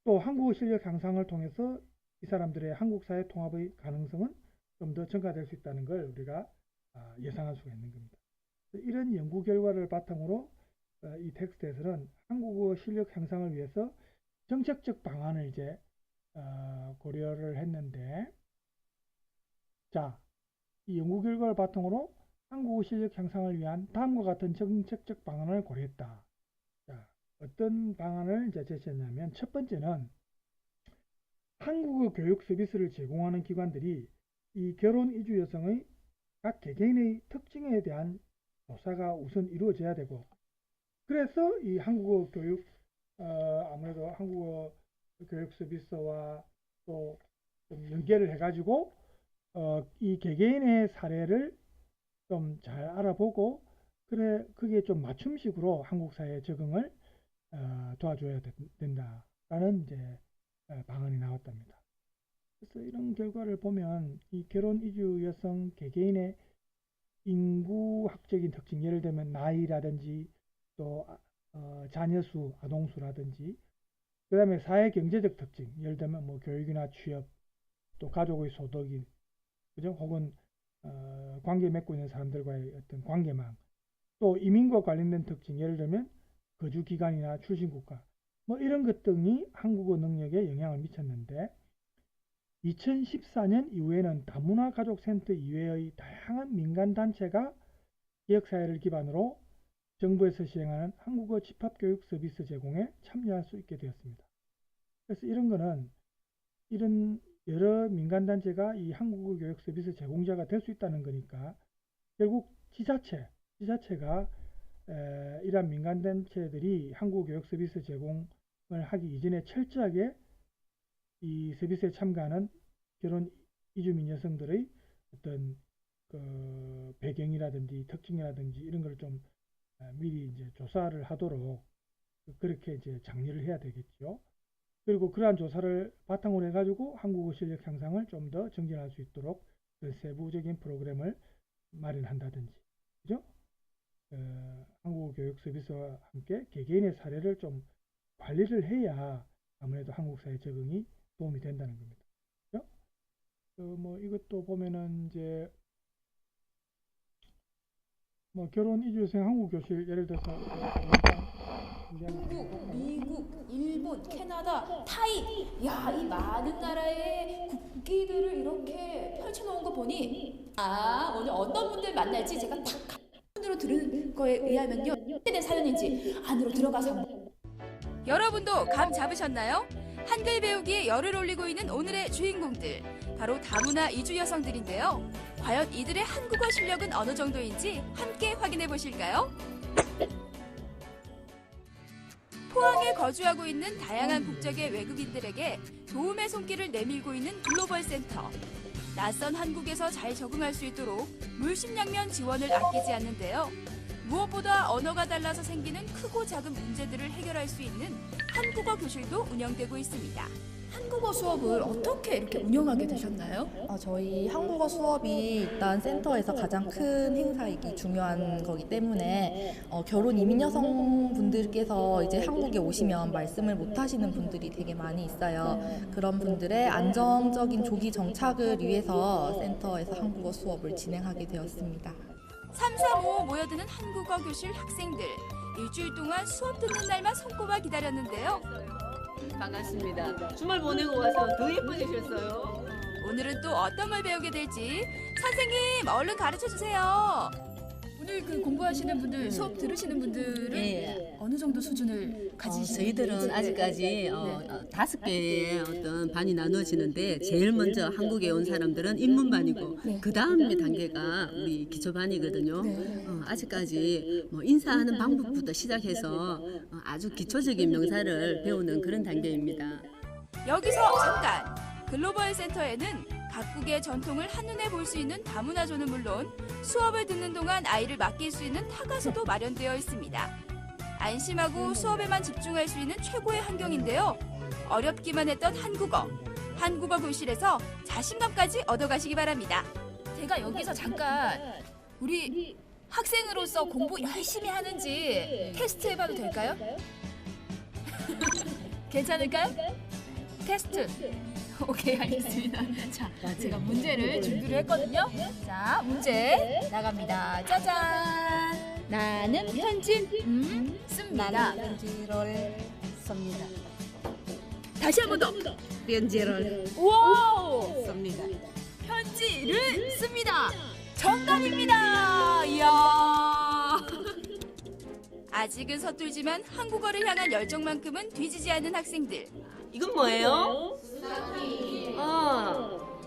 또 한국어 실력 향상을 통해서 이 사람들의 한국 사회 통합의 가능성은 좀 더 증가될 수 있다는 걸 우리가 예상할 수가 있는 겁니다. 이런 연구 결과를 바탕으로 이 텍스트에서는 한국어 실력 향상을 위해서 정책적 방안을 이제 고려를 했는데 자, 이 연구 결과를 바탕으로 한국어 실력 향상을 위한 다음과 같은 정책적 방안을 고려했다. 자, 어떤 방안을 이제 제시했냐면 첫 번째는 한국어 교육 서비스를 제공하는 기관들이 이 결혼 이주 여성의 각 개개인의 특징에 대한 조사가 우선 이루어져야 되고 그래서 이 한국어 교육 아무래도 한국어 교육 서비스와 또 좀 연계를 해가지고 이 개개인의 사례를 좀 잘 알아보고 그래 그게 좀 맞춤식으로 한국 사회 적응을 도와줘야 된다라는 이제 방안이 나왔답니다. 그래서 이런 결과를 보면 이 결혼 이주 여성 개개인의 인구학적인 특징, 예를 들면 나이라든지 또 자녀수, 아동수라든지 그 다음에 사회 경제적 특징, 예를 들면 뭐 교육이나 취업, 또 가족의 소득이 그죠? 혹은 관계 맺고 있는 사람들과의 어떤 관계망, 또 이민과 관련된 특징, 예를 들면 거주 기간이나 출신 국가, 뭐 이런 것 등이 한국어 능력에 영향을 미쳤는데 2014년 이후에는 다문화 가족센터 이외의 다양한 민간단체가 지역사회를 기반으로 정부에서 시행하는 한국어 집합교육 서비스 제공에 참여할 수 있게 되었습니다. 그래서 이런 거는 이런 여러 민간단체가 이 한국어 교육 서비스 제공자가 될 수 있다는 거니까 결국 지자체가 이러한 민간단체들이 한국어 교육 서비스 제공을 하기 이전에 철저하게 이 서비스에 참가하는 결혼 이주민 여성들의 어떤 그 배경이라든지 특징이라든지 이런 걸 좀 미리 이제 조사를 하도록 그렇게 이제 장려를 해야 되겠죠. 그리고 그러한 조사를 바탕으로 해가지고 한국어 실력 향상을 좀 더 증진할 수 있도록 그 세부적인 프로그램을 마련한다든지, 그죠? 한국어 교육 서비스와 함께 개개인의 사례를 좀 관리를 해야 아무래도 한국 사회 적응이 도움이 된다는 겁니다. 그죠? 뭐 이것도 보면은 이제 뭐 결혼 이주여성 한국 교실 예를 들어서 한국, 미국, 일본, 캐나다, 타이. 야, 이 많은 나라의 국기들을 이렇게 펼쳐놓은 거 보니 오늘 어떤 분들 만날지 제가 딱 문으로 들은 거에 의하면요. 어떻게 된 사연인지 안으로 들어가서 여러분도 감 잡으셨나요? 한글 배우기에 열을 올리고 있는 오늘의 주인공들, 바로 다문화 이주 여성들인데요. 과연 이들의 한국어 실력은 어느 정도인지 함께 확인해 보실까요? 포항에 거주하고 있는 다양한 국적의 외국인들에게 도움의 손길을 내밀고 있는 글로벌 센터. 낯선 한국에서 잘 적응할 수 있도록 물심양면 지원을 아끼지 않는데요. 무엇보다 언어가 달라서 생기는 크고 작은 문제들을 해결할 수 있는 한국어 교실도 운영되고 있습니다. 한국어 수업을 어떻게 이렇게 운영하게 되셨나요? 저희 한국어 수업이 일단 센터에서 가장 큰 행사이기 중요한 거기 때문에 결혼 이민 여성분들께서 이제 한국에 오시면 말씀을 못 하시는 분들이 되게 많이 있어요. 그런 분들의 안정적인 조기 정착을 위해서 센터에서 한국어 수업을 진행하게 되었습니다. 335 모여드는 한국어 교실 학생들. 일주일 동안 수업 듣는 날만 손꼽아 기다렸는데요. 반갑습니다. 주말 보내고 와서 더 예뻐지셨어요. 오늘은 또 어떤 걸 배우게 될지 선생님 얼른 가르쳐 주세요. 오늘 그 공부하시는 분들, 수업 들으시는 분들은 어느 정도 수준을 가지시는 저희들은 아직까지 5개의 어떤 반이 나눠지는데 제일 먼저 한국에 온 사람들은 입문반이고 그 다음에 단계가 우리 기초반이거든요. 아직까지 뭐 인사하는 방법부터 시작해서 아주 기초적인 명사를 배우는 그런 단계입니다. 여기서 잠깐! 글로벌 센터에는 각국의 전통을 한눈에 볼 수 있는 다문화조는 물론 수업을 듣는 동안 아이를 맡길 수 있는 타가소도 마련되어 있습니다. 안심하고 수업에만 집중할 수 있는 최고의 환경인데요. 어렵기만 했던 한국어 교실에서 자신감까지 얻어가시기 바랍니다. 제가 여기서 잠깐 우리 학생으로서 공부 열심히 하는지 테스트 해봐도 될까요? 괜찮을까요? 테스트. 오케이, 알겠습니다. 자, 제가 문제를 준비를 했거든요. 자, 문제 나갑니다. 짜잔. 나는 편지 씁니다. 나는 편지를 씁니다. 다시 한 번 더. 편지를 오! 씁니다. 편지를 씁니다. 정답입니다. 이야. 아직은 서툴지만 한국어를 향한 열정만큼은 뒤지지 않는 학생들. 이건 뭐예요?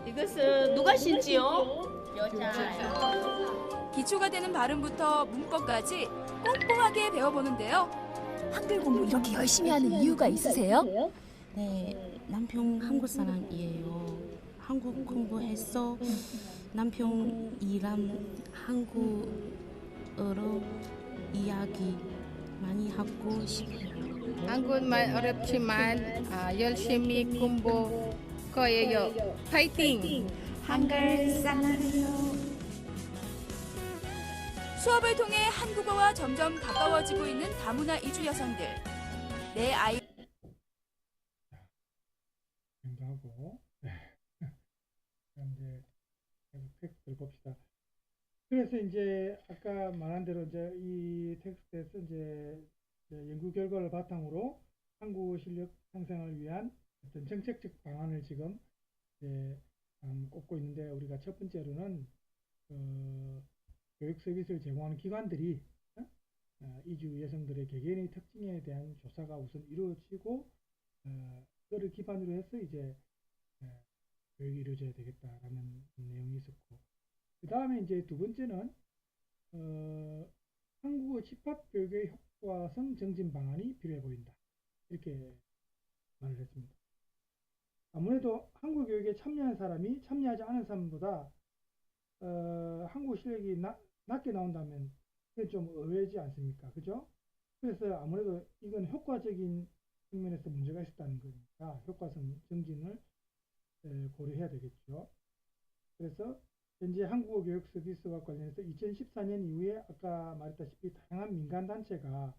이것은 누가 신지요? 기초가 되는 발음부터 문법까지 꼼꼼하게 배워보는데요. 한글 공부 이렇게 열심히 하는 이유가 있으세요? 네, 남편 한국 사람이에요. 한국 공부해서 남편이랑 한국어로 이야기 많이 하고 싶어요. 한국말 어렵지만 열심히 공부 거예요. 파이팅! 한글 사랑해요. 수업을 통해 한국어와 점점 가까워지고 있는 다문화 이주 여성들. 내 아이 하고 이제 텍스트를 봅시다. 그래서 이제 아까 말한 대로 이제 이 텍스트에서 이제 연구 결과를 바탕으로 한국어 실력 향상을 위한 어떤 정책적 방안을 지금 이제 꼽고 있는데, 우리가 첫 번째로는 교육 서비스를 제공하는 기관들이 이주 여성들의 개개인의 특징에 대한 조사가 우선 이루어지고 그거를 기반으로 해서 이제 교육이 이루어져야 되겠다라는 내용이 있었고, 그 다음에 이제 두 번째는 한국어 집합 교육의 효과성 정진 방안이 필요해 보인다, 이렇게 말을 했습니다. 아무래도 한국 교육에 참여한 사람이 참여하지 않은 사람보다 한국 실력이 낮게 나온다면 그게 좀 의외지 않습니까? 그죠? 그래서 아무래도 이건 효과적인 측면에서 문제가 있었다는 거니까 효과성 정진을 고려해야 되겠죠. 그래서 현재 한국어 교육 서비스와 관련해서 2014년 이후에 아까 말했다시피 다양한 민간 단체가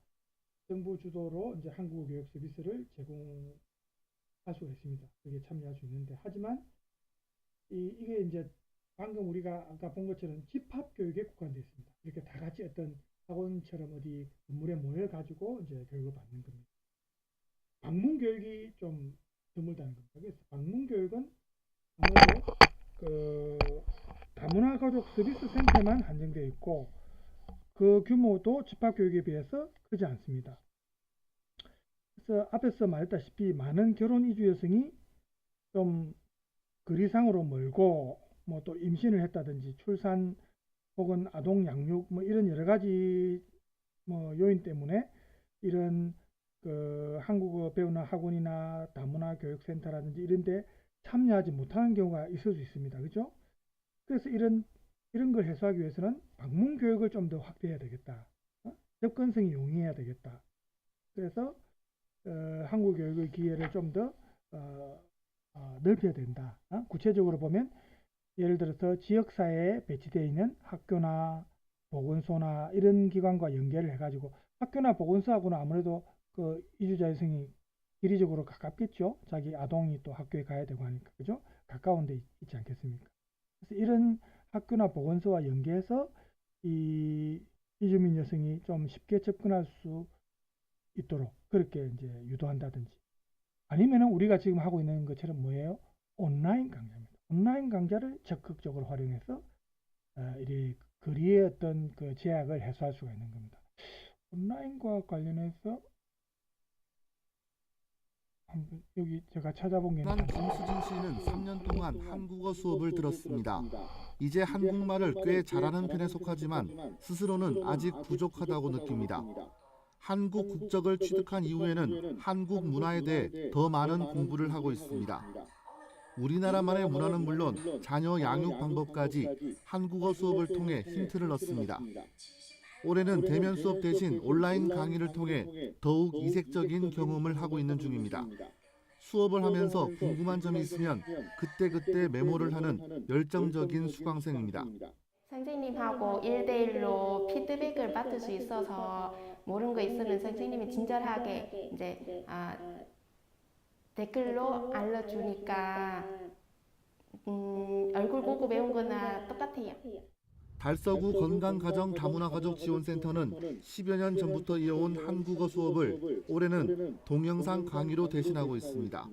정부 주도로 이제 한국어 교육 서비스를 제공할 수가 있습니다. 그게 참여할 수 있는데, 하지만 이게 이제 방금 우리가 아까 본 것처럼 집합교육에 국한되어 있습니다. 이렇게 다 같이 어떤 학원처럼 어디 건물에 모여가지고 이제 교육을 받는 겁니다. 방문교육이 좀 드물다는 겁니다. 그래서 방문교육은 아무래도 그 다문화 가족 서비스 센터만 한정되어 있고 그 규모도 집합교육에 비해서 크지 않습니다. 그래서 앞에서 말했다시피 많은 결혼 이주 여성이 좀 거리상으로 멀고 뭐 또 임신을 했다든지 출산 혹은 아동 양육 뭐 이런 여러 가지 뭐 요인 때문에 이런 그 한국어 배우는 학원이나 다문화 교육센터라든지 이런 데 참여하지 못하는 경우가 있을 수 있습니다. 그죠? 그래서 이런 걸 해소하기 위해서는 방문 교육을 좀 더 확대해야 되겠다. 접근성이 용이해야 되겠다. 그래서 한국 교육의 기회를 좀 더 넓혀야 된다. 구체적으로 보면 예를 들어서 지역사회에 배치되어 있는 학교나 보건소나 이런 기관과 연계를 해가지고 학교나 보건소하고는 아무래도 그 이주자 여성이 지리적으로 가깝겠죠. 자기 아동이 또 학교에 가야 되고 하니까. 그죠? 가까운 데 있지 않겠습니까? 그래서 이런 학교나 보건소와 연계해서 이 이주민 여성이 좀 쉽게 접근할 수 있도록 그렇게 이제 유도한다든지 아니면은 우리가 지금 하고 있는 것처럼 뭐예요? 온라인 강좌입니다. 온라인 강좌를 적극적으로 활용해서 이 거리의 어떤 그 제약을 해소할 수가 있는 겁니다. 온라인과 관련해서 한번 여기 제가 찾아본 게 있는데 김수진 씨는 3년 동안 한국어 수업을 들었습니다. 이제 한국말을 꽤 잘하는 편에 속하지만 스스로는 아직 부족하다고 느낍니다. 한국 국적을 취득한 이후에는 한국 문화에 대해 더 많은 공부를 하고 있습니다. 우리나라만의 문화는 물론 자녀 양육 방법까지 한국어 수업을 통해 힌트를 얻습니다. 올해는 대면 수업 대신 온라인 강의를 통해 더욱 이색적인 경험을 하고 있는 중입니다. 수업을 하면서 궁금한 점이 있으면 그때그때 메모를 하는 열정적인 수강생입니다. 선생님하고 1대1로 피드백을 받을 수 있어서 모르는 거 있으면 선생님이 친절하게 이제 댓글로 알려주니까 얼굴 보고 배운 거나 똑같아요. 달서구 건강가정 다문화가족 지원센터는 10여 년 전부터 이어온 한국어 수업을 올해는 동영상 강의로 대신하고 있습니다.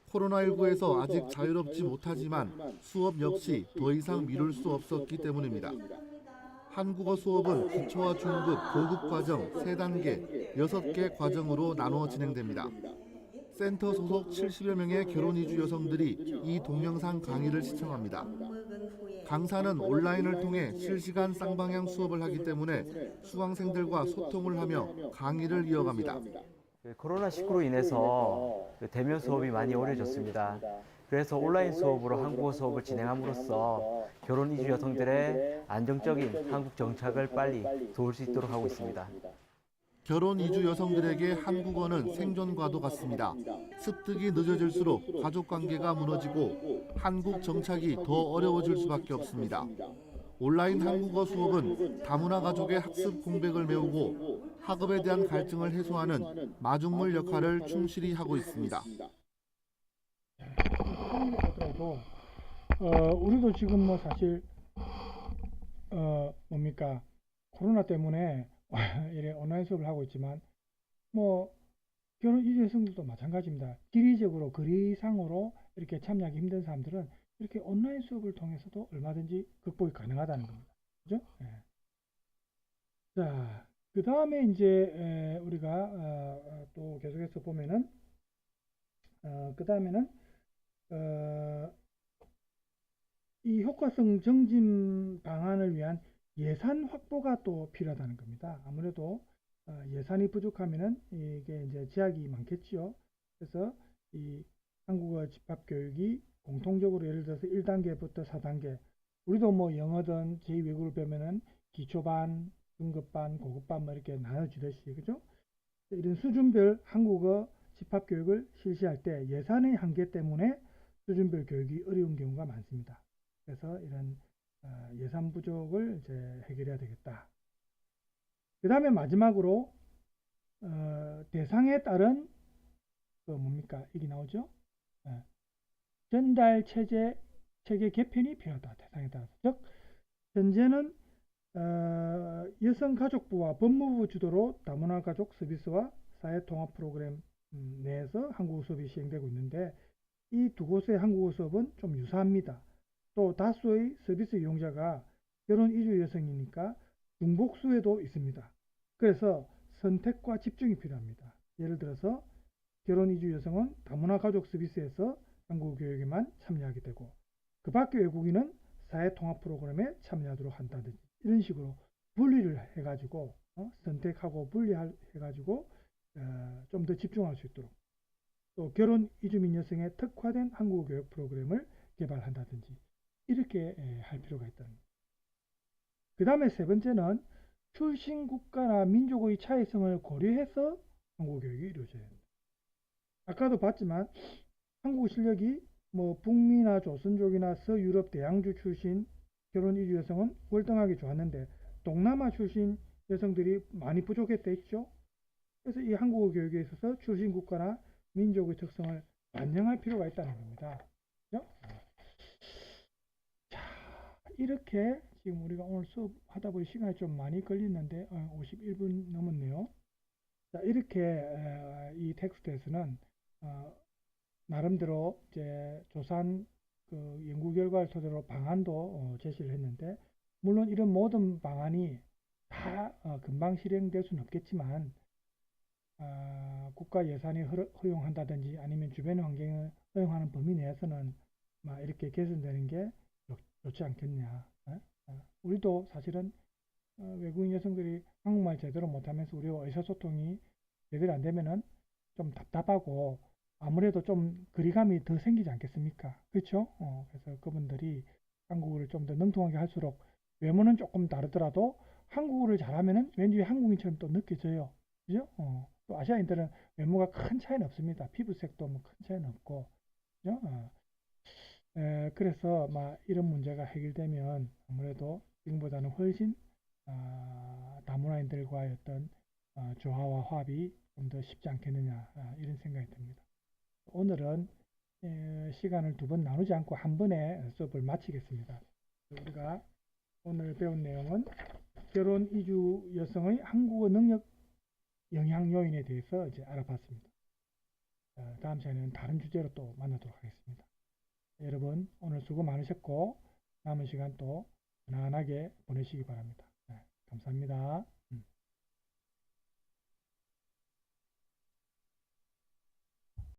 코로나19에서 아직 자유롭지 못하지만 수업 역시 더 이상 미룰 수 없었기 때문입니다. 한국어 수업은 기초와 중급, 고급 과정 3단계, 6개 과정으로 나누어 진행됩니다. 센터 소속 70여 명의 결혼 이주 여성들이 이 동영상 강의를 시청합니다. 강사는 온라인을 통해 실시간 쌍방향 수업을 하기 때문에 수강생들과 소통을 하며 강의를 이어갑니다. 코로나19로 인해서 대면 수업이 많이 어려워졌습니다. 그래서 온라인 수업으로 한국어 수업을 진행함으로써 결혼 이주 여성들의 안정적인 한국 정착을 빨리 도울 수 있도록 하고 있습니다. 결혼 이주 여성들에게 한국어는 생존과도 같습니다. 습득이 늦어질수록 가족관계가 무너지고 한국 정착이 더 어려워질 수밖에 없습니다. 온라인 한국어 수업은 다문화 가족의 학습 공백을 메우고 학업에 대한 갈증을 해소하는 마중물 역할을 충실히 하고 있습니다. 우리도 지금 뭐 사실 뭡니까 코로나 때문에 이래 온라인 수업을 하고 있지만 뭐 결혼 이주 여성들도 마찬가지입니다. 지리적으로 거리상으로 이렇게 참여하기 힘든 사람들은 이렇게 온라인 수업을 통해서도 얼마든지 극복이 가능하다는 겁니다. 그죠? 네. 자, 그 다음에 이제 우리가 또 계속해서 보면은 그 다음에는 이 효과성 정진 방안을 위한 예산 확보가 또 필요하다는 겁니다. 아무래도 예산이 부족하면은 이게 이제 제약이 많겠지요. 그래서 이 한국어 집합 교육이 공통적으로 예를 들어서 1단계부터 4단계 우리도 뭐 영어든 제2외국어를 배우면은 기초반, 중급반, 고급반 뭐 이렇게 나눠지듯이 그죠? 이런 수준별 한국어 집합 교육을 실시할 때 예산의 한계 때문에 수준별 교육이 어려운 경우가 많습니다. 그래서 이런 예산 부족을 이제 해결해야 되겠다. 그 다음에 마지막으로 대상에 따른 뭡니까? 이게 나오죠? 전달 체제 체계 개편이 필요하다. 대상에 따라서. 즉 현재는 여성가족부와 법무부 주도로 다문화 가족 서비스와 사회통합 프로그램 내에서 한국어 수업이 시행되고 있는데 이 두 곳의 한국어 수업은 좀 유사합니다. 또 다수의 서비스 이용자가 결혼 이주 여성이니까 중복수에도 있습니다. 그래서 선택과 집중이 필요합니다. 예를 들어서 결혼 이주 여성은 다문화 가족 서비스에서 한국어 교육에만 참여하게 되고 그 밖의 외국인은 사회통합 프로그램에 참여하도록 한다든지 이런 식으로 분리를 해가지고 선택하고 분리해가지고 좀 더 집중할 수 있도록 또 결혼 이주민 여성에 특화된 한국어 교육 프로그램을 개발한다든지 이렇게 할 필요가 있다는 거예요. 그 다음에 세 번째는 출신 국가나 민족의 차이성을 고려해서 한국어 교육이 이루어져야 합니다. 아까도 봤지만 한국어 실력이 뭐 북미나 조선족이나 서유럽 대양주 출신 결혼 이주 여성은 월등하게 좋았는데 동남아 출신 여성들이 많이 부족했다 했죠. 그래서 이 한국어 교육에 있어서 출신 국가나 민족의 특성을 반영할 필요가 있다는 겁니다. 그죠? 자, 이렇게 지금 우리가 오늘 수업하다 보니 시간이 좀 많이 걸리는데 51분 넘었네요. 자, 이렇게 이 텍스트에서는 나름대로 이제 조사한 그 연구 결과를 토대로 방안도 제시를 했는데 물론 이런 모든 방안이 다 금방 실행될 수는 없겠지만 국가 예산이 허용한다든지 아니면 주변 환경을 허용하는 범위 내에서는 이렇게 개선되는 게 좋지 않겠냐. 우리도 사실은 외국인 여성들이 한국말 제대로 못하면서 우리와 의사소통이 제대로 안 되면은 좀 답답하고 아무래도 좀 거리감이 더 생기지 않겠습니까? 그렇죠? 그래서 그분들이 한국어를 좀 더 능통하게 할수록 외모는 조금 다르더라도 한국어를 잘하면은 왠지 한국인처럼 또 느껴져요. 그죠? 또 아시아인들은 외모가 큰 차이는 없습니다. 피부색도 뭐 큰 차이는 없고. 그죠? 그래서 이런 문제가 해결되면 아무래도 지금보다는 훨씬 다문화인들과의 어떤 조화와 화합이 좀 더 쉽지 않겠느냐 이런 생각이 듭니다. 오늘은 시간을 두 번 나누지 않고 한 번에 수업을 마치겠습니다. 우리가 오늘 배운 내용은 결혼 이주 여성의 한국어 능력 영향 요인에 대해서 이제 알아봤습니다. 다음 시간에는 다른 주제로 또 만나도록 하겠습니다. 여러분 오늘 수고 많으셨고 남은 시간 또 편안하게 보내시기 바랍니다. 감사합니다.